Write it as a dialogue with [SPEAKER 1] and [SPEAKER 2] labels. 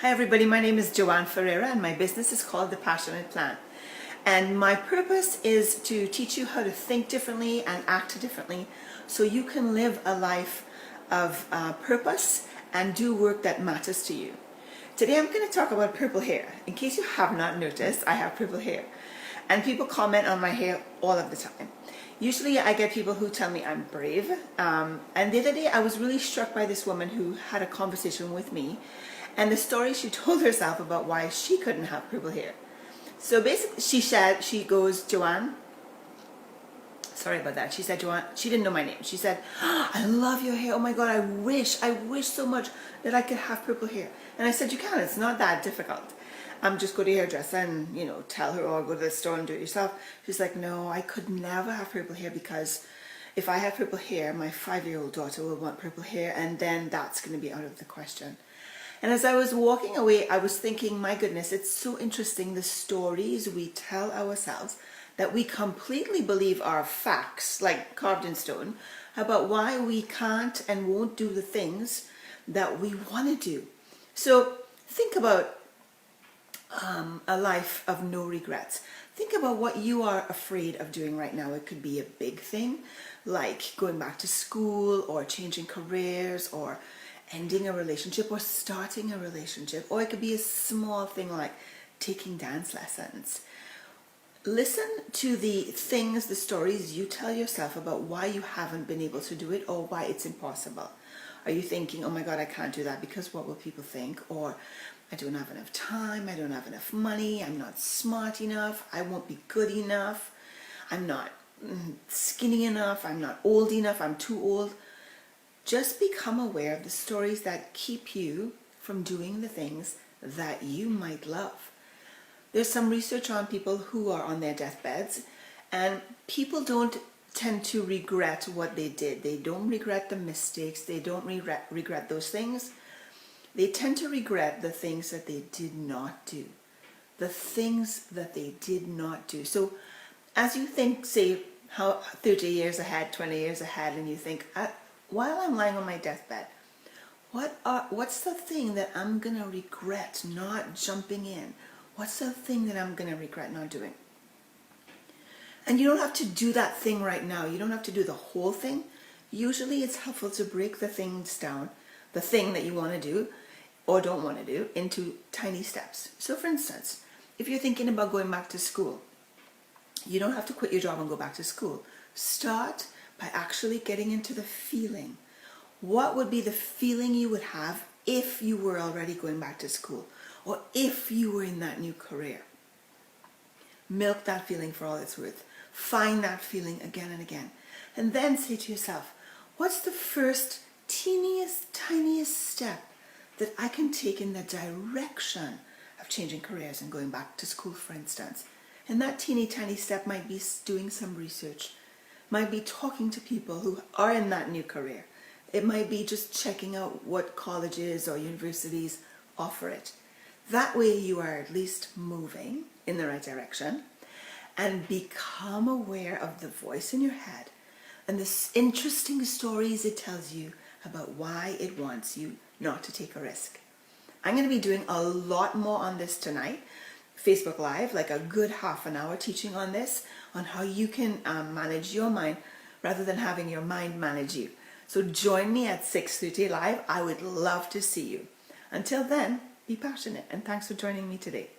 [SPEAKER 1] Hi everybody, my name is Joanne Ferreira and my business is called The Passionate Plan. And my purpose is to teach you how to think differently and act differently so you can live a life of purpose and do work that matters to you. Today I'm going to talk about purple hair. In case you have not noticed, I have purple hair. And people comment on my hair all of the time. Usually I get people who tell me I'm brave. And the other day I was really struck by this woman who had a conversation with me and the story she told herself about why she couldn't have purple hair. So basically she goes, Joanne, sorry about that. She said, Joanne, she didn't know my name. She said, oh, I love your hair. Oh my God, I wish so much that I could have purple hair. And I said, you can, it's not that difficult. Just go to your hairdresser and, tell her, or go to the store and do it yourself. She's like, no, I could never have purple hair because if I have purple hair, my 5-year-old daughter will want purple hair and then that's going to be out of the question. And as I was walking away, I was thinking, my goodness, it's so interesting the stories we tell ourselves that we completely believe are facts, like carved in stone, about why we can't and won't do the things that we want to do. So think about a life of no regrets. Think about what you are afraid of doing right now. It could be a big thing, like going back to school or changing careers or ending a relationship or starting a relationship, or it could be a small thing like taking dance lessons. Listen to the things, the stories you tell yourself about why you haven't been able to do it or why it's impossible. Are you thinking, oh my God, I can't do that because what will people think? Or I don't have enough time, I don't have enough money, I'm not smart enough, I won't be good enough, I'm not skinny enough, I'm not old enough, I'm too old. Just become aware of the stories that keep you from doing the things that you might love. There's some research on people who are on their deathbeds, and people don't tend to regret what they did. They don't regret the mistakes. They don't regret those things. They tend to regret the things that they did not do. The things that they did not do. So as you think, say, how 30 years ahead, 20 years ahead, and you think, while I'm lying on my deathbed, what's the thing that I'm going to regret not jumping in? What's the thing that I'm going to regret not doing? And you don't have to do that thing right now. You don't have to do the whole thing. Usually it's helpful to break the things down, the thing that you want to do or don't want to do, into tiny steps. So for instance, if you're thinking about going back to school, you don't have to quit your job and go back to school. Start by actually getting into the feeling. What would be the feeling you would have if you were already going back to school or if you were in that new career? Milk that feeling for all it's worth. Find that feeling again and again. And then say to yourself, what's the first teeniest, tiniest step that I can take in the direction of changing careers and going back to school, for instance? And that teeny tiny step might be doing some research, might be talking to people who are in that new career. It might be just checking out what colleges or universities offer it. That way you are at least moving in the right direction, and become aware of the voice in your head and the interesting stories it tells you about why it wants you not to take a risk. I'm going to be doing a lot more on this tonight. Facebook Live, like a good half an hour teaching on this, on how you can manage your mind rather than having your mind manage you. So join me at 6:30 live. I would love to see you. Until then, be passionate, and thanks for joining me today.